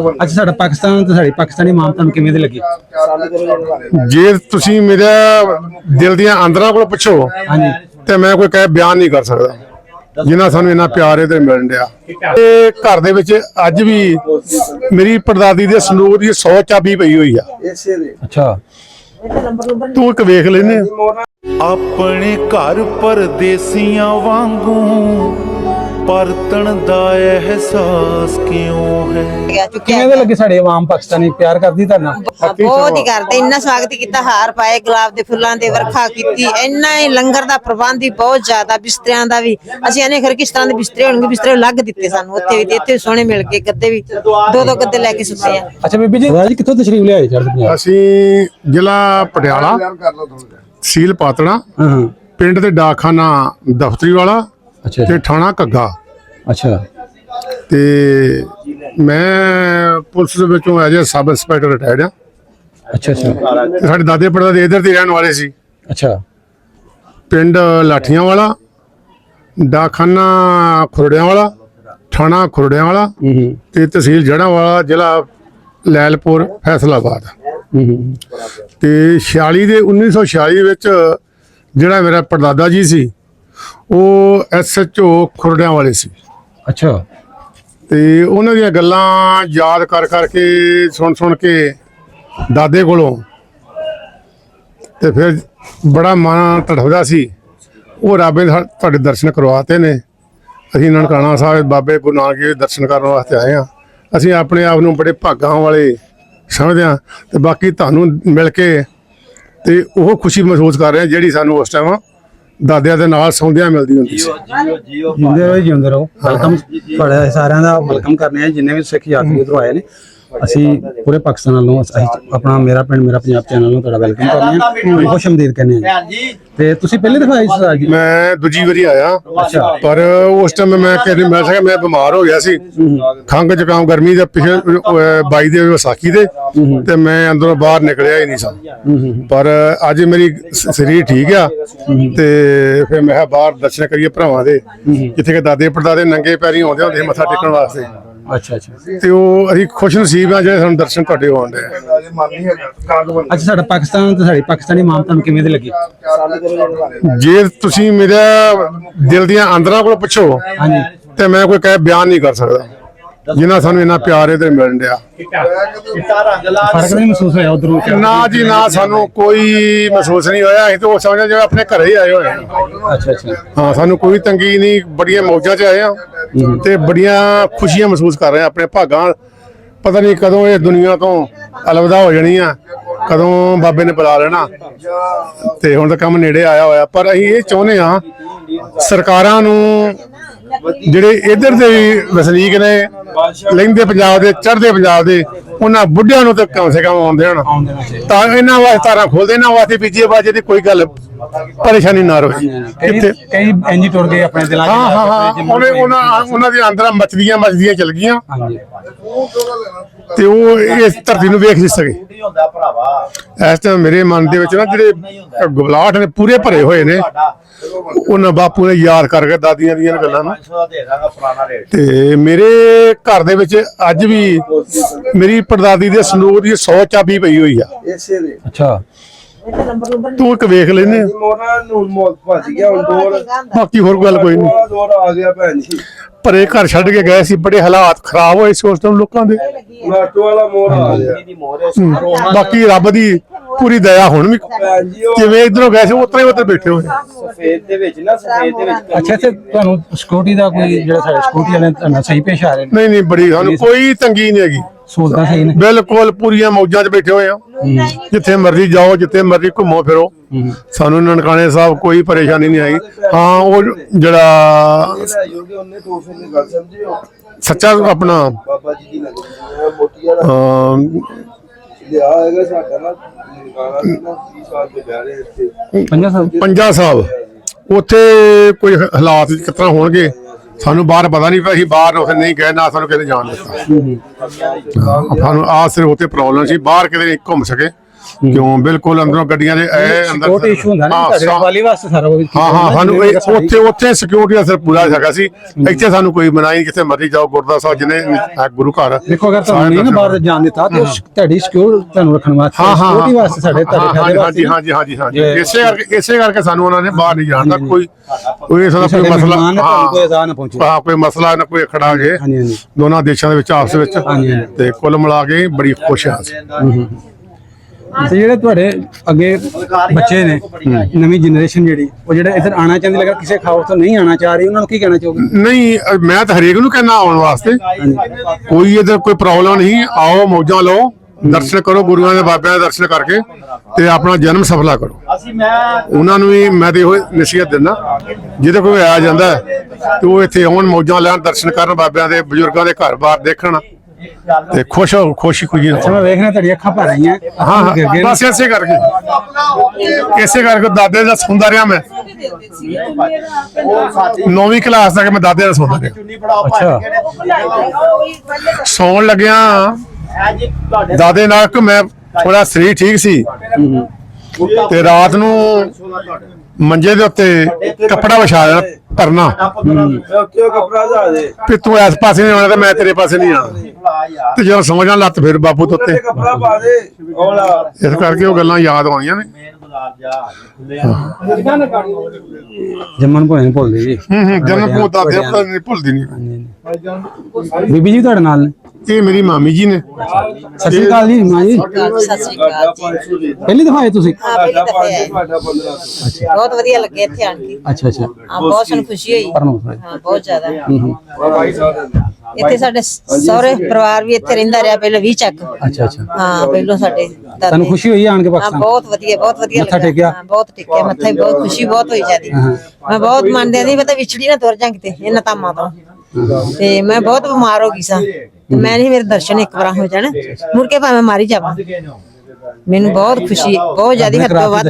अच्छा साडा पाकिस्तान ते साडी पाकिस्तानी मां तुहानू किवें दी लगी? जे तुसी मेरे दिल दियां अंदरां कोल पुछो ते मैं कोई कह बयान नहीं कर सकदा जिन्ना सानू इन्ना प्यार इधर मिलन दिया। घर दे विच अज भी मेरी परदादी दे संदूक दी 100 चाबी पई होई आ। अच्छा तू एक वेख लेने अपने घर परदेसियां वांगू परतन दा एहसास क्यों है? किवें दी लगी साडी आवाम पाकिस्तानी प्यार करदी तुहानू? बहुत ही करते इन्ना स्वागत किया, हार पाए गुलाब के फुल्लां दे वर्खा की, इन्ना ही लंगर दा प्रबंध भी बहुत ज्यादा, बिस्तरियां दा भी असि अने खर किस तरह दे बिस्तरे होणगे, बिस्तरे अलग दिते सानू उत्थे भी सोहणे मिल गए, गद्दे भी दो गद्दे लेके सुते आ। अच्छा बीबी जी राज कित्थों तशरीफ ले आए चढ़ पंजाब? ਅਸੀਂ ਜ਼ਿਲ੍ਹਾ ਪਟਿਆਲਾ ਸੀਲ ਪਾਤੜਾ ਪਿੰਡ ਦੇ ਡਾਕਖਾਨਾ ਦਫ਼ਤਰੀ ਵਾਲਾ अच्छा ਤੇ ਥਾਣਾ ਘੱਗਾ अच्छा ਤੇ ਮੈਂ ਪੁਲਿਸ ਦੇ ਵਿੱਚੋਂ ਐਜ ਸਬ ਇੰਸਪੈਕਟਰ ਰਿਟਾਇਰਡ ਆ। अच्छा अच्छा ਤੇ ਸਾਡੇ ਦਾਦੇ ਪੜਦਾਦੇ ਇੱਧਰ ਦੇ ਰਹਿਣ ਵਾਲੇ ਸੀ। अच्छा ਪਿੰਡ ਲਾਠੀਆਂ ਵਾਲਾ, ਡਾਕਖਾਨਾ ਖੁਰੜਿਆਂ ਵਾਲਾ, ਥਾਣਾ ਖੁਰੜਿਆਂ ਵਾਲਾ ਤੇ ਤਹਿਸੀਲ ਜੜ੍ਹਾਂਵਾਲਾ, ਜ਼ਿਲ੍ਹਾ ਲੈਲਪੁਰ ਫੈਸਲਾਬਾਦ। ਤੇ 1946 ਵਿੱਚ ਜਿਹੜਾ ਮੇਰਾ ਪੜਦਾਦਾ ਜੀ ਸੀ ਉਹ SHO ਖੁਰੜਿਆਂ ਵਾਲੇ ਸੀ। अच्छा ਤੇ ਉਹਨਾਂ ਦੀਆਂ ਗੱਲਾਂ ਯਾਦ ਕਰ ਕਰਕੇ ਸੁਣ ਕੇ ਦਾਦੇ ਕੋਲੋਂ ਤੇ ਫਿਰ ਬੜਾ ਮਨ ਤੜਫਦਾ ਸੀ। ਉਹ ਰੱਬ ਨੇ ਤੁਹਾਡੇ ਦਰਸ਼ਨ ਕਰਵਾਤੇ ਨੇ। ਅਸੀਂ ਨਨਕਾਣਾ ਸਾਹਿਬ ਬਾਬੇ ਗੁਰੂ ਨਾਨਕ ਦੇ ਦਰਸ਼ਨ ਕਰਨ ਵਾਸਤੇ ਆਏ ਹਾਂ। ਅਸੀਂ ਆਪਣੇ ਆਪ ਨੂੰ ਬੜੇ ਭਾਗਾਂ ਵਾਲੇ ਸਮਝਦੇ ਹਾਂ ਤੇ ਬਾਕੀ ਤੁਹਾਨੂੰ ਮਿਲ ਕੇ ਤੇ ਉਹ ਖੁਸ਼ੀ ਮਹਿਸੂਸ ਕਰ ਰਹੇ ਹਾਂ ਜਿਹੜੀ ਸਾਨੂੰ ਉਸ ਟਾਈਮ ਦਾਦਿਆਂ ਦੇ ਨਾਲ ਸੌਂਦਿਆਂ ਮਿਲਦੀ ਹੁੰਦੀ ਸੀ। ਜਿਉਂਦੇ ਰਹੋ ਵੈਲਕਮ ਤੁਹਾਡਾ ਸਾਰਿਆਂ ਦਾ ਵੈਲਕਮ ਕਰਨੇ ਆ ਜਿੰਨੇ ਵੀ ਸਿੱਖ ਯਾਤਰੀ ਉਧਰੋਂ ਆਏ ਨੇ। ਅਸੀਂ ਪੂਰੇ ਪਾਕਿਸਤਾਨ ਵੱਲੋਂ ਆਪਣਾ ਮੇਰਾ ਪਿੰਡ ਮੇਰਾ ਪੰਜਾਬ ਚੈਨਲ ਨੂੰ ਤੁਹਾਡਾ ਵੈਲਕਮ ਕਰਨੇ ਆ, ਖੁਸ਼ ਆਮਦੀਦ ਕਹਿੰਦੇ ਆ। ਤੇ ਤੁਸੀਂ ਪਹਿਲੇ ਦਫਾ ਆਏ ਸੀ ਜੀ? ਮੈਂ ਦੂਜੀ ਵਾਰੀ ਆਇਆ ਪਰ ਉਸ ਟਾਈਮ ਮੈਂ ਮੈਂ ਬਿਮਾਰ ਹੋ ਗਿਆ ਸੀ, ਖੰਘ ਜ਼ੁਕਾਮ ਗਰਮੀ ਦੇ ਪਿਛਲੇ 22 ਦੇ ਵਿਸਾਖੀ ਦੇ ਤੇ ਮੈਂ ਅੰਦਰੋਂ ਬਾਹਰ ਨਿਕਲਿਆ ਹੀ ਨਹੀਂ ਸੀ। ਪਰ ਅੱਜ ਮੇਰੀ ਸਰੀਰ ਠੀਕ ਆ ਤੇ ਫਿਰ ਮੈਂ ਬਾਹਰ ਦਰਸ਼ਨ ਕਰੀਏ ਭਰਾਵਾਂ ਦੇ ਜਿੱਥੇ ਕਿ ਦਾਦੇ ਪੜਦਾਦੇ ਨੰਗੇ ਪੈਰੀ ਆਉਂਦੇ ਹੁੰਦੇ ਮੱਥਾ ਟੇਕਣ ਵਾਸਤੇ। ਅੱਛਾ ਅੱਛਾ ਤੇ ਉਹ ਅਸੀਂ ਖੁਸ਼ ਨਸੀਬ ਆ ਜਿਹੜੇ ਸਾਨੂੰ ਦਰਸ਼ਨ ਤੁਹਾਡੇ ਹੋਣ ਦੇ। ਅੱਛਾ ਸਾਡਾ ਪਾਕਿਸਤਾਨ ਤੇ ਸਾਡੀ ਪਾਕਿਸਤਾਨੀ ਮਾਂ ਤੁਹਾਨੂੰ ਕਿਵੇਂ ਦੀ ਲੱਗੀ? ਜੇ ਤੁਸੀਂ ਮੇਰੇ ਦਿਲ ਦੀਆਂ ਅੰਦਰਾਂ ਕੋਲ ਪੁੱਛੋ ਤੇ ਮੈਂ ਕੋਈ ਕਹ ਬਿਆਨ ਨਹੀਂ ਕਰ ਸਕਦਾ ਜਿੰਨਾ ਸਾਨੂੰ ਇੰਨਾ ਪਿਆਰ ਇਧਰ ਮਿਲਣ ਦਿਆ। ਫਰਕ ਨਹੀਂ ਮਹਿਸੂਸ ਹੋਇਆ ਉਧਰੋਂ? ਨਾ ਜੀ ਨਾ, ਸਾਨੂੰ ਕੋਈ ਮਹਿਸੂਸ ਨਹੀਂ ਹੋਇਆ। ਅਸੀਂ ਤਾਂ ਉਹ ਸਮਝਦੇ ਜਿਵੇਂ ਆਪਣੇ ਘਰੇ ਹੀ ਆਏ ਹੋਏ। ਅੱਛਾ ਅੱਛਾ ਹਾਂ, ਸਾਨੂੰ ਕੋਈ ਤੰਗੀ ਨਹੀਂ, ਬੜੀਆਂ ਮੌਜਾਂ 'ਚ ਆਏ ਆ ਤੇ ਬੜੀਆਂ ਖੁਸ਼ੀਆਂ ਮਹਿਸੂਸ ਕਰ ਰਹੇ ਆ। ਆਪਣੇ ਭਾਗਾਂ ਪਤਾ ਨਹੀਂ ਕਦੋਂ ਇਹ ਦੁਨੀਆ ਤੋਂ ਅਲਵਿਦਾ ਹੋ ਜਾਣੀ ਆ, ਕਦੋਂ ਬਾਬੇ ਨੇ ਬੁਲਾ ਲੈਣਾ। ਤੇ ਹੁਣ ਤਾਂ ਕੰਮ ਨੇੜੇ ਆਇਆ ਹੋਇਆ ਪਰ ਅਸੀਂ ਇਹ ਚਾਹੁੰਦੇ ਆ ਸਰਕਾਰਾਂ ਨੂੰ ਜਿਹੜੇ ਇੱਧਰ ਦੇ ਵਸਨੀਕ ਨੇ ਲਹਿੰਦੇ ਪੰਜਾਬ ਦੇ ਚੜ੍ਹਦੇ ਪੰਜਾਬ ਦੇ ਉਹਨਾਂ ਬੁੱਢਿਆਂ ਨੂੰ ਤਾਂ ਕਮ ਸੇ ਕਮ ਆਉਂਦੇ ਹਨ ਤਾਂ ਇਹਨਾਂ ਵਾਸਤੇ ਤਾਰਾਂ ਖੋਲਦੇ, ਇਹਨਾਂ ਵਾਸਤੇ ਬੀਜੇ ਬਾਜੇ ਦੀ ਕੋਈ ਗੱਲ ਪਰੇਸ਼ਾਨੀ ਨਾ ਰਹੇ। ਕਿੱਥੇ ਕਈ ਇੰਜ ਟੁਰ ਗਏ ਆਪਣੇ ਦਿਲਾਂ 'ਚ। ਹਾਂ ਉਹਨਾਂ ਦੇ ਅੰਦਰ ਮੱਚਦੀਆਂ ਚੱਲ ਗਈਆਂ ਤੇ ਉਹ ਇਸ ਧਰਤੀ ਨੂੰ ਵੇਖ ਨਹੀਂ ਸਕੇ। ਇਸ ਟਾਈਮ ਮੇਰੇ ਮਨ ਦੇ ਵਿੱਚ ਨਾ ਜਿਹੜੇ ਗੁਲਾਟ ਨੇ ਪੂਰੇ ਭਰੇ ਹੋਏ ਨੇ ਉਹਨਾਂ ਬਾਪੂ ਨੇ ਯਾਦ ਕਰਕੇ ਦਾਦੀਆਂ ਦੀਆਂ ਗੱਲਾਂ ਨੂੰ। ਤੇ ਮੇਰੇ ਘਰ ਦੇ ਵਿੱਚ ਅੱਜ ਵੀ ਮੇਰੀ ਪੜਦਾਦੀ ਦੇ ਸੰਦੂਕ ਦੀ 100 ਚਾਬੀ ਪਈ ਹੋਈ ਆ। ਅੱਛਾ ਤੂੰ ਇੱਕ ਵੇਖ ਲੈਨੇ ਬਾਕੀ ਹੋਰ ਗੱਲ ਕੋਈ ਨਹੀਂ। ਭਰੇ ਘਰ ਛੱਡ ਕੇ ਗਏ ਸੀ, ਬੜੇ ਹਾਲਾਤ ਖਰਾਬ ਹੋਏ ਸੀ ਉਸ ਟਾਈਮ ਲੋਕਾਂ ਦੇ। ਬਾਕੀ ਰੱਬ ਦੀ ਪੂਰੀ ਦਇਆ ਹੁਣ ਵੀ ਜਿਵੇਂ ਇਧਰੋਂ ਗਏ ਸੀ ਉਤਰੇ ਉੱਧਰ ਬੈਠੇ ਹੋਏ। ਅੱਛਾ ਤੇ ਤੁਹਾਨੂੰ ਸਿਕਿਉਰਿਟੀ ਦਾ ਕੋਈ ਜਿਹੜਾ ਸਾਡੇ ਸਿਕਿਉਰਿਟੀ ਵਾਲੇ ਤੁਹਾਨੂੰ ਸਹੀ ਪੇਸ਼ ਆ ਰਹੇ ਨੇ? ਨਹੀਂ ਬੜੀ ਸਾਨੂੰ ਕੋਈ ਤੰਗੀ ਨਹੀਂ ਹੈਗੀ, ਸਹੂਲਤਾਂ ਸਹੀ ਨੇ ਬਿਲਕੁਲ ਪੂਰੀਆਂ ਮੌਜਾਂ 'ਚ ਬੈਠੇ ਹੋਏ ਆ। ਜਿੱਥੇ ਮਰਜ਼ੀ ਜਾਓ, ਜਿੱਥੇ ਮਰਜ਼ੀ ਘੁੰਮੋ ਫਿਰੋ, ਸਾਨੂੰ ਨਨਕਾਣੇ ਸਾਹਿਬ ਕੋਈ ਪਰੇਸ਼ਾਨੀ ਨਹੀਂ ਆਈ। ਹਾਂ ਉਹ ਜਿਹੜਾ ਸੱਚਾ ਆਪਣਾ ਪੰਜਾ ਸਾਹਿਬ ਉੱਥੇ ਕੋਈ ਹਾਲਾਤ ਕਿਸ ਤਰ੍ਹਾਂ ਹੋਣਗੇ ਸਾਨੂੰ ਬਾਹਰ ਪਤਾ ਨਹੀਂ ਪਿਆ। ਅਸੀਂ ਬਾਹਰ ਉੱਥੇ ਨਹੀਂ ਗਏ, ਨਾ ਸਾਨੂੰ ਕਿਤੇ ਜਾਣ ਦਿੱਤਾ। ਸਾਨੂੰ ਆ ਸਿਰ ਉੱਥੇ ਪ੍ਰੋਬਲਮ ਸੀ, ਬਾਹਰ ਕਿਤੇ ਨਹੀਂ ਘੁੰਮ ਸਕੇ। ਕਿਉਂ ਬਿਲਕੁਲ ਅੰਦਰੋਂ ਗੱਡੀਆਂ ਦੇ ਇਹ ਅੰਦਰ ਸਿਕਿਉਰਿਟੀ ਇਸ਼ੂ ਹੁੰਦਾ ਨਾ ਤੁਹਾਡੇ ਵਾਲੀ ਵਾਸਤੇ ਸਾਰਾ ਕੁਝ ਹਾਂ ਸਾਨੂੰ ਉੱਥੇ ਸਿਕਿਉਰਿਟੀ ਦਾ ਸਿਰ ਪੂਰਾ ਹੈਗਾ ਸੀ। ਇੱਥੇ ਸਾਨੂੰ ਕੋਈ ਮਨਾਈ ਜਿੱਥੇ ਮਰਜ਼ੀ ਜਾਓ, ਗੁਰਦੁਆਰਾ ਸਾਹਿਬ ਜਿਹਨੇ ਗੁਰੂ ਘਰ ਦੇਖੋ ਅਗਰ ਤੁਹਾਨੂੰ ਨਹੀਂ ਨਾ ਬਾਹਰ ਜਾਣ ਦਿੱਤਾ ਤੇ ਤੁਹਾਡੀ ਸਿਕਿਉਰ ਤੁਹਾਨੂੰ ਰੱਖਣ ਵਾਸਤੇ ਸਿਕਿਉਰਿਟੀ ਵਾਸਤੇ ਸਾਡੇ ਹਾਂਜੀ ਹਾਂਜੀ ਹਾਂਜੀ ਹਾਂਜੀ ਇਸੇ ਕਰਕੇ ਸਾਨੂੰ ਉਹਨਾਂ ਨੇ ਬਾਹਰ ਨਹੀਂ ਜਾਣ ਦਾ ਕੋਈ ਮਸਲਾ ਕੋਈ ਅਜ਼ਾਨ ਨਾ ਪਹੁੰਚੇ, ਕੋਈ ਮਸਲਾ ਨਾ ਕੋਈ ਖੜਾ ਜੇ ਦੋਨਾਂ ਦੇਸ਼ਾਂ ਦੇ ਵਿੱਚ ਆਪਸ ਵਿੱਚ ਤੇ ਕੁੱਲ ਮਿਲਾ ਕੇ ਬੜੀ ਖੁਸ਼ ਹਾਂ। ਤੇ ਜਿਹੜੇ ਤੁਹਾਡੇ ਅੱਗੇ ਬੱਚੇ ਨੇ ਨਵੀਂ ਜਨਰੇਸ਼ਨ ਜਿਹੜੀ ਉਹ ਜਿਹੜੇ ਇੱਧਰ ਆਣਾ ਚਾਹੁੰਦੀ ਲਗਾ ਕਿਸੇ ਖਾਸ ਤੋਂ ਨਹੀਂ ਆਣਾ ਚਾਹ ਰਹੀ ਉਹਨਾਂ ਨੂੰ ਕੀ ਕਹਿਣਾ ਚਾਹੋਗੇ? ਨਹੀਂ ਮੈਂ ਤਾਂ ਹਰੇਕ ਨੂੰ ਕਹਿਣਾ ਆਉਣ ਵਾਸਤੇ, ਕੋਈ ਇੱਧਰ ਕੋਈ ਪ੍ਰੋਬਲਮ ਨਹੀਂ, ਆਓ ਮੌਜਾਂ ਲਓ, ਦਰਸ਼ਨ ਕਰੋ, ਗੁਰੂਆਂ ਦੇ ਬਾਬਿਆਂ ਦੇ ਦਰਸ਼ਨ ਕਰਕੇ ਤੇ ਆਪਣਾ ਜਨਮ ਸਫਲਾ ਕਰੋ। ਉਹਨਾਂ ਨੂੰ ਵੀ ਮੈਂ ਤੇ ਇਹੋ ਨਸੀਹਤ ਦਿੰਦਾ, ਜਿਹਦੇ ਕੋਈ ਆ ਜਾਂਦਾ ਤੇ ਉਹ ਇੱਥੇ ਆਉਣ, ਮੌਜਾਂ ਲੈਣ, ਦਰਸ਼ਨ ਕਰਨ, ਬਾਬਿਆਂ ਦੇ ਬਜ਼ੁਰਗਾਂ ਦੇ ਘਰ-ਬਾਰ ਦੇਖਣ ਤੇ ਖੁਸ਼ੀ ਮੈਂ ਵੇਖਣਾ ਤੁਹਾਡੀਆਂ ਅੱਖਾਂ ਭਰ ਆਈਆਂ। ਹਾਂ ਬਸ ਇਸੇ ਕਰਕੇ ਦਾਦੇ ਦਾ ਸੁਣਦਾ ਰਿਹਾ ਮੈਂ 9ਵੀਂ ਕਲਾਸ ਤੱਕ ਮੈਂ ਦਾਦੇ ਦਾ ਸੁਣਦਾ ਰਿਹਾ। ਅੱਛਾ ਸੌਣ ਲੱਗਿਆ ਦਾਦੇ ਨਾਲ ਕਿ ਮੈਂ ਥੋੜਾ ਸਰੀਰ ਠੀਕ ਸੀ ਤੇ ਰਾਤ ਨੂੰ ਮੰਜੇ ਦੇ ਉੱਤੇ ਕੱਪੜਾ ਵਿਛਾ ਦੇਣਾ ਧਰਨਾ ਵੀ ਤੂੰ ਇਸ ਪਾਸੇ ਨਹੀਂ ਆਉਣਾ ਤੇ ਮੈਂ ਤੇਰੇ ਪਾਸੇ ਨਹੀਂ ਆਉਣਾ, ਤੇ ਜਦੋਂ ਸੌਂ ਜਾਣ ਲੱਤ ਫਿਰ ਬਾਪੂ ਤੋਂ ਉੱਤੇ। ਇਸ ਕਰਕੇ ਉਹ ਗੱਲਾਂ ਯਾਦ ਆਉਂਦੀਆਂ ਨੇ। ਜੰਮਣ ਭੋਏ ਭੁੱਲਦੇ ਜੀ। ਜਨਮ ਭੂ ਦਾਦੇ ਨਹੀਂ ਭੁੱਲਦੀ ਨਹੀਂ। ਬੀਬੀ ਜੀ ਤੁਹਾਡੇ ਨਾਲ ਨੇ? ਇਹ ਮੇਰੀ ਮਾਮੀ ਜੀ ਨੇ। ਸਤਿ ਸ਼੍ਰੀ ਅਕਾਲ ਜੀ ਮਾਂ ਜੀ। ਸਤਿ ਸ਼੍ਰੀ ਅਕਾਲ ਜੀ। ਪਹਿਲੀ ਦਫਾ ਆਏ ਤੁਸੀਂ? ਹਾਂ ਪਹਿਲੀ ਦਫਾ ਆਏ। ਬਹੁਤ ਵਧੀਆ ਲੱਗੇ ਇੱਥੇ ਆਣ ਕੇ। ਅੱਛਾ ਅੱਛਾ ਹਾਂ ਬਹੁਤ ਸਾਨੂੰ ਖੁਸ਼ੀ ਹੋਈ। ਹਾਂ ਬਹੁਤ ਜ਼ਿਆਦਾ। ਇੱਥੇ ਸਾਡੇ ਸਹੁਰੇ ਪਰਿਵਾਰ ਵੀ ਇੱਥੇ ਰਹਿੰਦਾ ਰਿਹਾ ਪਹਿਲਾਂ 20 ਚੱਕ। ਅੱਛਾ ਅੱਛਾ ਹਾਂ ਪਹਿਲਾਂ ਸਾਡੇ ਤੁਹਾਨੂੰ ਖੁਸ਼ੀ ਹੋਈ ਆਣ ਕੇ ਹਾਂ ਪਾਕਿਸਤਾਨ? ਬਹੁਤ ਵਧੀਆ ਮੱਥਾ ਟੇਕਿਆ? ਹਾਂ ਬਹੁਤ ਟੇਕਿਆ ਮੱਥਾ ਵੀ, ਬਹੁਤ ਖੁਸ਼ੀ ਬਹੁਤ ਹੋਈ ਜਾਂਦੀ। ਮੈਂ ਬਹੁਤ ਮੰਨਦੀ ਸੀ ਪਤਾ ਵਿਛੜੀ ਨਾ ਤੁਰ ਜਾਂ ਕਿਤੇ ਇਹਨਾਂ ਤਾਮਾਂ ਤੋਂ, ਤੇ ਮੈਂ ਬਹੁਤ ਬਿਮਾਰ ਹੋ ਗਈ ਸਾਂ ਤੇ ਮੈਂ ਨਹੀਂ ਮੇਰੇ ਦਰਸ਼ਨ ਇੱਕ ਵਾਰ ਹੋ ਜਾਣ ਮੁੜ ਕੇ ਭਾਵੇਂ ਮਾਰੀ ਜਾਵਾਂ। ਮੈਨੂੰ ਬਹੁਤ ਖੁਸ਼ੀ, ਬਹੁਤ ਜ਼ਿਆਦਾ ਹੱਦੋਂ ਵੱਧ।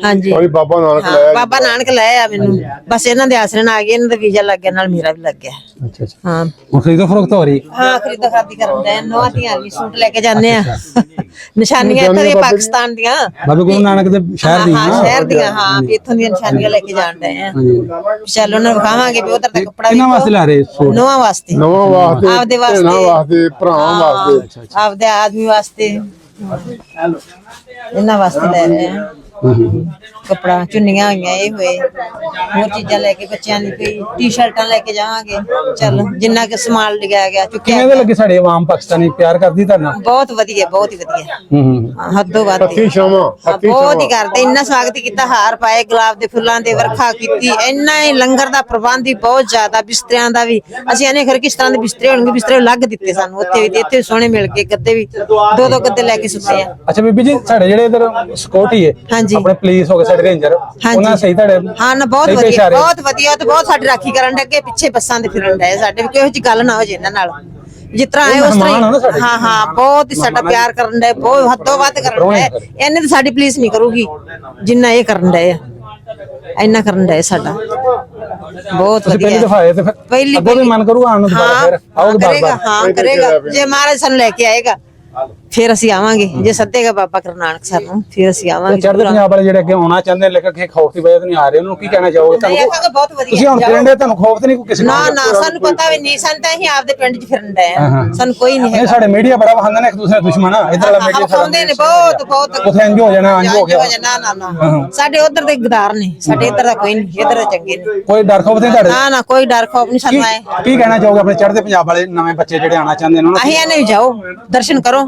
ਹਾਂਜੀ ਬਾਬਾ ਨਾਨਕ ਹਾਂ ਬਾਬਾ ਨਾਨਕ ਲੈ ਆ ਮੈਨੂੰ, ਬਸ ਇਹਨਾਂ ਦੇ ਆਸਰੇ ਨਾਲ ਆ ਗਏ, ਇਹਨਾਂ ਦਾ ਵੀਜ਼ਾ ਲੱਗ ਗਿਆ, ਨਾਲ ਮੇਰਾ ਵੀ ਲੱਗ ਗਿਆ। ਅੱਛਾ ਅੱਛਾ ਹਾਂ ਹੁਣ ਖਰੀਦੋ ਫਰੋਖਤ ਹੋ ਰਹੀ? ਹਾਂ ਖਰੀਦੋ ਖਰਾਦੀ ਕਰਨ ਦੇ ਨਵਾਂ ਧੀਆਂ ਵੀ ਸੂਟ ਲੈ ਕੇ ਜਾਂਦੇ ਆ। ਨਿਸ਼ਾਨੀਆਂ ਇੱਥੋਂ ਦੀਆਂ ਪਾਕਿਸਤਾਨ ਦੀਆਂ, ਬਾਬਾ ਗੁਰੂ ਨਾਨਕ ਦੇ ਸ਼ਹਿਰ ਦੀਆਂ? ਹਾਂ ਸ਼ਹਿਰ ਦੀਆਂ, ਹਾਂ ਵੀ ਇੱਥੋਂ ਦੀਆਂ ਨਿਸ਼ਾਨੀਆਂ ਲੈ ਕੇ ਜਾਣ ਦੇ ਆ। ਚੱਲ ਉਹਨਾਂ ਨੂੰ ਵਿਖਾਵਾਂਗੇ ਵੀ ਉਧਰ ਦਾ ਕੱਪੜਾ ਕਿਹਨਾਂ ਵਾਸਤੇ ਲੈ ਰਹੇ ਸੂਟ? ਨਵਾਂ ਵਾਸਤੇ, ਆਪਦੇ ਵਾਸਤੇ, ਭਰਾਵਾਂ ਵਾਸਤੇ, ਆਪਦੇ ਆਦਮੀ ਵਾਸਤੇ, ਇਹਨਾਂ ਵਾਸਤੇ ਲੈ ਰਹੇ ਆ ਕੱਪੜਾ। ਚੁੰਨੀਆਂ ਹੋਈਆਂ ਇਹ ਹੋਏ, ਹੋਰ ਚੀਜ਼ਾਂ ਲੈ ਕੇ ਬੱਚਿਆਂ ਦੀ ਕੋਈ ਟੀ-ਸ਼ਰਟਾਂ ਲੈ ਕੇ ਜਾਵਾਂਗੇ। ਚੱਲ ਜਿੰਨਾ ਕਿ ਸਮਾਨ ਲਿਆ ਗਿਆ ਚੁੱਕਿਆ। ਕਿਵੇਂ ਦੇ ਲੱਗੇ ਸਾਡੇ ਆਵਾਮ ਪਾਕਿਸਤਾਨੀ ਪਿਆਰ ਕਰਦੀ ਤੁਹਾਨੂੰ? ਬਹੁਤ ਵਧੀਆ, ਬਹੁਤ ਹੀ ਵਧੀਆ। ਹੱਦੋਂ ਵੱਧ ਹੱਥੀਂ ਛਾਵਾਂ ਬਹੁਤ ਹੀ ਕਰਦੇ, ਇੰਨਾ ਸਵਾਗਤ ਕੀਤਾ, ਹਾਰ ਪਾਏ, ਗੁਲਾਬ ਦੇ ਫੁੱਲਾਂ ਦੇ ਵਰਖਾ ਕੀਤੀ, ਇੰਨਾ ਹੀ ਲੰਗਰ ਦਾ ਪ੍ਰਬੰਧ ਹੀ ਬਹੁਤ ਜ਼ਿਆਦਾ, ਬਿਸਤਰਿਆਂ ਦਾ ਵੀ ਅਸੀਂ ਇਹਨੇ ਖਰ ਕਿਸ ਤਰ੍ਹਾਂ ਦੇ ਬਿਸਤਰੇ ਹੋਣਗੇ, ਬਿਸਤਰੇ ਲੱਗ ਦਿੱਤੇ ਸਾਨੂੰ ਉੱਥੇ ਵੀ, ਤੇ ਇੱਥੇ ਵੀ ਸੋਹਣੇ ਮਿਲ ਗਏ, ਗੱਦੇ ਵੀ ਦੋ ਗੱਦੇ ਲੈ ਕੇ ਸੁੱਤੇ ਆ। ਅੱਛਾ ਬੀਬੀ ਜੀ ਸਾਡੇ ਜਿਹੜੇ ਇਧਰ ਸਿਕਿਉਰਿਟੀ ਹੈ ਹਾਂਜੀ ਆਪਣੇ ਪੁਲਿਸ ਹੋ ਗਏ, ਸਾਡੇ ਰੇਂਜਰ, ਉਹਨਾਂ ਸਹੀ ਤੁਹਾਡੇ? ਹਾਂ ਨਾ ਬਹੁਤ ਵਧੀਆ, ਬਹੁਤ ਵਧੀਆ, ਤੇ ਬਹੁਤ ਸਾਡੀ ਰਾਖੀ ਕਰਨ ਦੇ, ਅੱਗੇ ਪਿੱਛੇ ਬੱਸਾਂ ਦੇ ਫਿਰਨ ਦੇ, ਸਾਡੇ ਵੀ ਕੋਈ ਇਹੋ ਜਿਹੀ ਗੱਲ ਨਾ ਹੋ ਜੇ ਇਹਨਾਂ ਨਾਲ, ਜਿਸ ਤਰ੍ਹਾਂ ਆਏ ਉਸ ਤਰ੍ਹਾਂ। ਹਾਂ ਹਾਂ ਬਹੁਤ ਹੀ ਸਾਡਾ ਪਿਆਰ ਕਰਨ ਦੇ, ਬਹੁਤ ਹੱਦੋਂ ਵੱਧ ਕਰਨ ਦੇ। ਇਹਨੇ ਤਾਂ ਸਾਡੀ ਪੁਲਿਸ ਨਹੀਂ ਕਰੂਗੀ ਜਿੰਨਾ ਇਹ ਕਰਨ ਦੇ ਆ, ਇੰਨਾ ਕਰਨ ਦੇ ਸਾਡਾ। ਬਹੁਤ ਵਧੀਆ। ਪਹਿਲੀ ਦਫਾ ਆਏ ਤੇ ਫਿਰ ਪਹਿਲੀ ਅੱਗੋਂ ਵੀ ਮਨ ਕਰੂ ਆਉਣ ਨੂੰ ਦੁਬਾਰਾ? ਫਿਰ ਆਓਗੇ ਕਰੇਗਾ, ਹਾਂ ਕਰੇਗਾ, ਜੇ ਮਹਾਰਾਜ ਸਾਨੂੰ ਲੈ ਕੇ ਆਏਗਾ ਫਿਰ ਅਸੀਂ ਆਵਾਂਗੇ, ਜੇ ਸੱਦੇਗਾ ਬਾਬਾ ਗੁਰੂ ਨਾਨਕ ਸਾਨੂੰ ਫਿਰ ਅਸੀਂ ਆਵਾਂਗੇ। ਚੜ੍ਹਦੇ ਪੰਜਾਬ ਵਾਲੇ ਜਿਹੜੇ ਅੱਗੇ ਆਉਣਾ ਚਾਹੁੰਦੇ ਨੇ ਲੇਕਿਨ ਖੌਫ ਦੀ ਵਜ੍ਹਾ ਤੋਂ ਨਹੀਂ ਆ ਰਹੇ, ਉਹਨਾਂ ਨੂੰ ਕੀ ਕਹਿਣਾ ਚਾਹੋਗੇ? ਤੁਹਾਨੂੰ ਬਹੁਤ ਵਧੀਆ ਤੁਸੀਂ ਹੁਣ ਪਿੰਡ ਦੇ, ਤੁਹਾਨੂੰ ਖੌਫ ਤੇ ਨਹੀਂ ਕੋਈ ਕਿਸੇ ਨਾ ਨਾ ਸਾਨੂੰ ਪਤਾ ਵੀ ਨਹੀਂ, ਸਾਨੂੰ ਤਾਂ ਅਸੀਂ ਆਪਦੇ ਪਿੰਡ 'ਚ ਫਿਰਨ ਡਏ ਆ, ਸਾਨੂੰ ਕੋਈ ਨਹੀਂ ਇਹ ਹੈਗਾ। ਸਾਡੇ ਮੀਡੀਆ ਬੜਾ ਵਹਾਉਂਦੇ ਨੇ ਇੱਕ ਦੂਸਰੇ ਦੁਸ਼ਮਣ ਆ, ਇਧਰ ਵਾਲਾ ਮੀਡੀਆ ਖਾਉਂਦੇ ਨੇ ਬਹੁਤ ਬਹੁਤ, ਉੱਥੇ ਇੰਜ ਹੋ ਜਾਣਾ, ਇੰਜ ਹੋ ਗਿਆ। ਨਾ ਨਾ ਨਾ ਸਾਡੇ ਉਧਰ ਦੇ ਗਦਾਰ ਨੇ, ਸਾਡੇ ਇੱਧਰ ਦਾ ਕੋਈ ਨਹੀਂ, ਇੱਧਰ ਦੇ ਚੰਗੇ ਨੇ। ਕੋਈ ਡਰ ਖੌਫ ਨਹੀਂ ਤੁਹਾਡੇ? ਨਾ ਨਾ ਕੋਈ ਡਰ ਖੌਫ ਨਹੀਂ ਸਾਨੂੰ ਆਏ। ਕੀ ਕਹਿਣਾ ਚਾਹੋਗੇ ਆਪਣੇ ਚੜ੍ਹਦੇ ਪੰਜਾਬ ਵਾਲੇ ਨਵੇਂ ਬੱਚੇ ਜਿਹੜੇ ਆਉਣਾ ਚਾਹੁੰਦੇ ਨੇ ਉਹਨਾਂ ਨੂੰ? ਅਸੀਂ ਇਹਨੇ ਵੀ ਜਾਓ ਦਰਸ਼ਨ ਕਰੋ,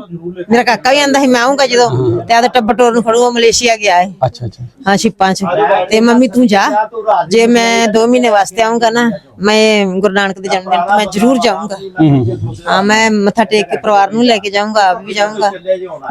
ਮੇਰਾ ਕਾਕਾ ਵੀ ਆਂਦਾ ਸੀ ਮੈਂ ਆਉਂਗਾ ਜਦੋਂ, ਤੇ ਆਦੇ ਟੱਬਰ ਟੋਰ ਨੂੰ ਫੜੂਗਾ, ਮਲੇਸ਼ੀਆ ਗਿਆ ਹੈ। ਅੱਛਾ ਅੱਛਾ ਹਾਂ ਸ਼ਿਪਾਂ 'ਚ, ਤੇ ਮੰਮੀ ਤੂੰ ਜਾ, ਜੇ ਮੈਂ 2 ਮਹੀਨੇ ਵਾਸਤੇ ਆਉਂਗਾ ਨਾ, ਮੈਂ ਗੁਰੂ ਨਾਨਕ ਦੇ ਜਨਮ ਦਿਨ ਤੇ ਮੈਂ ਜ਼ਰੂਰ ਜਾਊਂਗਾ। ਹਾਂ ਮੈਂ ਮੱਥਾ ਟੇਕ ਕੇ ਪਰਿਵਾਰ ਨੂੰ ਲੈ ਕੇ ਜਾਊਂਗਾ, ਆਪ ਵੀ ਜਾਊਂਗਾ।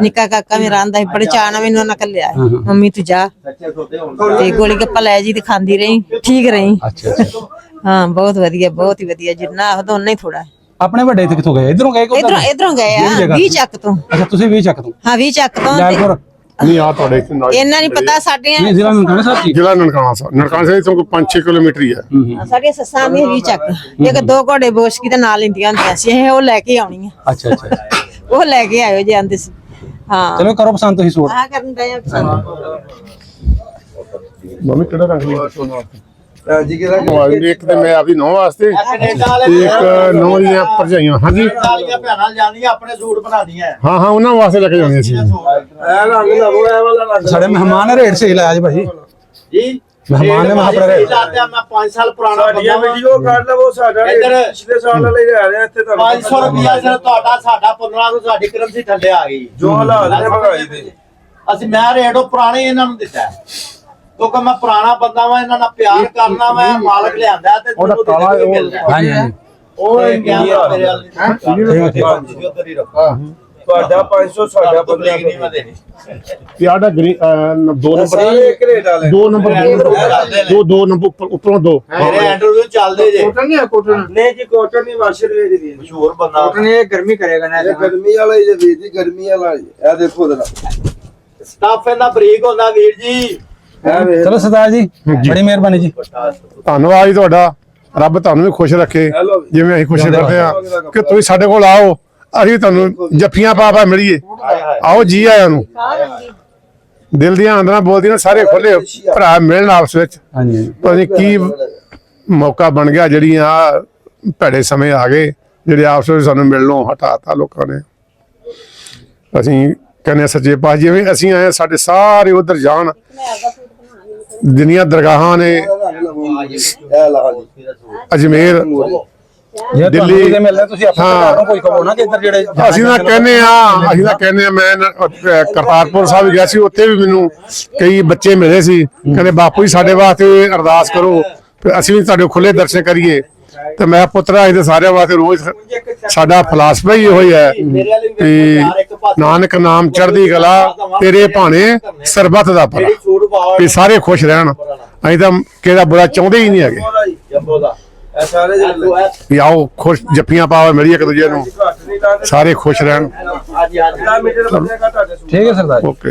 ਨਿੱਕਾ ਕਾਕਾ ਮੇਰਾ ਆਂਦਾ ਸੀ, ਬੜੇ ਚਾਅ ਨਾਲ ਮੈਨੂੰ ਉਹਨਾਂ ਘੱਲਿਆ, ਮੰਮੀ ਤੂੰ ਜਾ, ਤੇ ਗੋਲੀ ਗੱਪਾ ਲੈ ਜੀ ਤੇ ਖਾਂਦੀ ਰਹੀ, ਠੀਕ ਰਹੀ। ਅੱਛਾ ਅੱਛਾ ਹਾਂ ਬਹੁਤ ਵਧੀਆ, ਬਹੁਤ ਹੀ ਵਧੀਆ, ਜਿੰਨਾ ਆਖਦਾ ਉਹਨਾਂ ਹੀ ਥੋੜਾ। ਆਪਣੇ ਵੱਡੇ ਇੱਥੇ ਕਿੱਥੋਂ ਗਏ? ਇਧਰੋਂ ਗਏ? ਇਧਰੋਂ ਗਏ ਆ 20 ਚੱਕ ਤੋਂ। ਅੱਛਾ ਤੁਸੀਂ 20 ਚੱਕ ਤੋਂ? ਹਾਂ 20 ਚੱਕ ਤੋਂ। ਜੈਪੁਰ ਨਹੀਂ ਆ ਤੁਹਾਡੇ ਇੱਥੇ ਨਾਲ ਇਹਨਾਂ ਨਹੀਂ ਪਤਾ ਸਾਡੇ ਨਹੀਂ, ਜ਼ਿਲ੍ਹਾ ਨਨਕਾਣਾ ਸਾਹਿਬ ਜੀ? ਜ਼ਿਲ੍ਹਾ ਨਨਕਾਣਾ ਸਾਹਿਬ ਤੋਂ 5-6 ਕਿਲੋਮੀਟਰ ਹੀ ਹੈ। ਸਾਡੀਆਂ ਸੱਸਾਂ ਦੀਆਂ 20 ਚੱਕ, ਇੱਕ 2 ਘੋੜੇ ਬੋਸ਼ਕੀ ਦੇ ਨਾਲ ਲੈਂਦੀਆਂ ਹੁੰਦੀਆਂ ਸੀ, ਇਹ ਉਹ ਲੈ ਕੇ ਆਉਣੀ ਆ। ਅੱਛਾ ਅੱਛਾ ਉਹ ਲੈ ਕੇ ਆਇਓ ਜੇ ਆਂਦੇ ਸੀ। ਹਾਂ ਚਲੋ ਕਰੋ ਪਸੰਦ ਤੁਸੀਂ ਸੂਟ। ਆਹ ਕਰਨ ਦੇ ਆ ਪਸੰਦ। ਮੰਮੀ ਕਿਹੜਾ ਰੰਗ ਲਿਆ ਜੀ ਕਿਹੜਾ ਇੱਕ ਤੇ ਮੈਂ ਆਪਦੀ ਨੌਂ ਵਾਸਤੇ ਤੇ ਇੱਕ ਨੌਂ ਦੀਆਂ ਭਰਜਾਈਆਂ। ਹਾਂਜੀ ਸਾਲੀਆਂ ਭੈਣਾਂ ਜਾਂਦੀਆਂ ਆਪਣੇ ਸੂਟ ਬਣਾਉਂਦੀਆਂ ਹਾਂ ਹਾਂ ਉਹਨਾਂ ਵਾਸਤੇ ਲੈ ਕੇ ਜਾਣੇ ਸੀ। ਇਹ ਰੰਗ ਲਵੋ ਇਹ ਵਾਲਾ ਰੰਗ ਸਾਡੇ ਮਹਿਮਾਨ ਨੇ ਰੇਟ ਸਹੀ ਲਾਇਆ ਜੀ ਭਾਜੀ। ਜੀ ਮਹਿਮਾਨ ਨੇ ਮਹਾਂ ਭਾਜੀ ਲਾਤੇ ਮੈਂ 5 ਸਾਲ ਪੁਰਾਣਾ ਬੰਦਾ ਵੀਡੀਓ ਕੱਢ ਲਵੋ ਸਾਡਾ ਇੱਧਰ ਪਿਛਲੇ ਸਾਲ ਵਾਲੇ ਲੈ ਰਿਹਾ ਇੱਥੇ ਤੁਹਾਨੂੰ 500 ਰੁਪਿਆ ਸਿਰ ਤੁਹਾਡਾ ਸਾਡਾ 1500 ਸਾਡੀ ਕਰੰਸੀ ਥੱਲੇ ਆ ਗਈ ਜੋ ਹਾਲਾਤ ਨੇ ਮਹਿੰਗਾਈ ਦੇ। ਅਸੀਂ ਮੈਂ ਰੇਟ ਉਹ ਪੁਰਾਣੇ ਇਹਨਾਂ ਨੂੰ ਦਿੱਤਾ ਹੈ। ਕਿਉਂਕਿ ਮੈਂ ਪੁਰਾਣਾ ਬੰਦਾ ਵਾਂ ਇਹਨਾਂ ਨਾਲ ਪਿਆਰ ਕਰਨਾ ਮੈਂ ਮਾਲਕ ਲਿਆਂਦਾ ਤੇ ਮੈਨੂੰ ਕਾਲਾ ਮਿਲਦਾ। ਹਾਂਜੀ ਹਾਂਜੀ ਉਹ ਇਹ ਕਹਿੰਦਾ ਮੇਰੇ ਵਾਲ ਠੀਕ ਹੈ। ਜੀ ਉਧਰ ਹੀ ਰੱਖੋ ਤੁਹਾਡਾ 500 ਸਾਡਾ ਬਦਲੇਗੀ ਨਹੀਂ ਮੈਂ ਦੇਣੀ ਤੇ ਆਡਾ ਦੋ ਨੰਬਰ ਸਾਰੇ ਇੱਕ ਰੇਟ ਵਾਲੇ ਦੋ ਨੰਬਰ ਦੋ ਨੰਬਰ ਉੱਪਰੋਂ ਦੋ। ਮੇਰੇ ਇੰਟਰਵਿਊ ਚੱਲਦੇ ਜੇ ਕੋਟਨ ਨਹੀਂ ਕੋਟਨ ਨਹੀਂ ਜੀ ਕੋਟਨ ਨਹੀਂ ਵਾਸ਼ਰ ਵੇਚ ਦੀ ਮਸ਼ਹੂਰ ਬੰਦਾ ਕੋਟਨ ਇਹ ਗਰਮੀ ਕਰੇਗਾ ਨਾ ਇਹ ਗਰਮੀ ਵਾਲਾ ਹੀ ਜੇ ਵੇਚਦੀ ਗਰਮੀ ਵਾਲਾ ਇਹ ਦੇਖੋ ਜਰਾ ਸਟਾਫ ਇਹਦਾ ਬਰੀਕ ਹੁੰਦਾ ਵੀਰ ਜੀ। ਚਲੋ ਸਰਦਾਰ ਜੀ ਬੜੀ ਮਿਹਰਬਾਨੀ ਜੀ। ਧੰਨਵਾਦ ਜੀ ਤੁਹਾਡਾ। ਰੱਬ ਤੁਹਾਨੂੰ ਵੀ ਖੁਸ਼ ਰੱਖੇ ਜਿਵੇਂ ਅਸੀਂ ਖੁਸ਼ ਰੱਖਦੇ ਆ ਕਿ ਤੁਸੀਂ ਸਾਡੇ ਕੋਲ ਆਓ ਅਸੀਂ ਤੁਹਾਨੂੰ ਜੱਫੀਆਂ ਪਾ ਪਾ ਮਿਲੀਏ। ਆਓ ਜੀ ਆਇਆਂ ਨੂੰ। ਦਿਲ ਦੀਆਂ ਅੰਦਰਾਂ ਬੋਲਦੀਆਂ ਸਾਰੇ ਖੁੱਲੇ ਭਰਾ ਮਿਲਣ ਆਪਸ ਵਿੱਚ। ਹਾਂਜੀ ਪਤਾ ਨਹੀਂ ਕੀ ਮੌਕਾ ਬਣ ਗਿਆ ਜਿਹੜੀਆਂ ਆਹ ਭੈੜੇ ਸਮੇਂ ਆ ਗਏ ਜਿਹੜੇ ਆਪਸ ਵਿੱਚ ਸਾਨੂੰ ਮਿਲਣੋਂ ਹਟਾਤਾ ਲੋਕਾਂ ਨੇ। ਅਸੀਂ ਕਹਿੰਦੇ ਸੱਚੇ ਪਾਤਸ਼ਾਹ ਜਿਵੇਂ ਅਸੀਂ ਆਏ ਸਾਡੇ ਸਾਰੇ ਉਧਰ ਜਾਣ ਦੁਨੀਆ ਦਰਗਾਹਾਂ ਨੇ ਇਹ ਲਾ ਜੀ ਅਜਮੇਰ ਜੇ ਦਿੱਲੀ- ਦਿੱਲੀ ਦੇ ਮਿਲਦੇ ਤੁਸੀਂ ਆਪਣੇ ਹਾਂ। ਘਰੋਂ ਕੋਈ ਕਹੋ ਨਾ ਕਿ ਇੱਧਰ ਜਿਹੜੇ ਅਸੀਂ ਤਾਂ ਕਹਿੰਦੇ ਆ ਮੈਂ ਕਰਤਾਰਪੁਰ ਸਾਹਿਬ ਗਿਆ ਸੀ ਉੱਥੇ ਵੀ ਮੈਨੂੰ ਕਈ ਬੱਚੇ ਮਿਲੇ ਸੀ ਕਹਿੰਦੇ ਬਾਪੂ ਜੀ ਸਾਡੇ ਵਾਸਤੇ ਅਰਦਾਸ ਕਰੋ ਤੇ ਅਸੀਂ ਵੀ ਤੁਹਾਡੇ ਖੁੱਲੇ ਦਰਸ਼ਨ ਕਰੀਏ। ਤੇ ਮੈਂ ਪੁੱਤਰਾ ਇਹਦੇ ਸਾਰਿਆਂ ਵਾਸਤੇ ਰੋਜ਼ ਸਾਡਾ ਫਲਸਫਾ ਹੀ ਇਹੋ ਹੀ ਹੈ ਕਿ ਨਾਨਕ ਨਾਮ ਚੜ੍ਹਦੀ ਕਲਾ ਤੇਰੇ ਭਾਣੇ ਸਰਬੱਤ ਦਾ ਭਲਾ ਸੂਟ ਪਾਓ ਵੀ ਸਾਰੇ ਖੁਸ਼ ਰਹਿਣ। ਅਸੀਂ ਤਾਂ ਕਿਹਦਾ ਬੁਰਾ ਚਾਹੁੰਦੇ ਹੀ ਨਹੀਂ ਹੈਗੇ ਜੰਬੋ ਦਾ ਇਹ ਸਾਰੇ ਜਿਹੜੇ ਵੀ ਆਓ ਖੁਸ਼ ਜੱਫੀਆਂ ਪਾਓ ਮਿਲੀਏ ਇੱਕ ਦੂਜੇ ਨੂੰ ਘੱਟ ਨਹੀਂ ਤਾਂ ਸਾਰੇ ਖੁਸ਼ ਰਹਿਣ। ਅੱਜ ਮੀਟਰ ਬੰਦੇਗਾ ਤੁਹਾਡੇ ਠੀਕ ਹੈ ਸਰਦਾਰ ਜੀ। ਓਕੇ।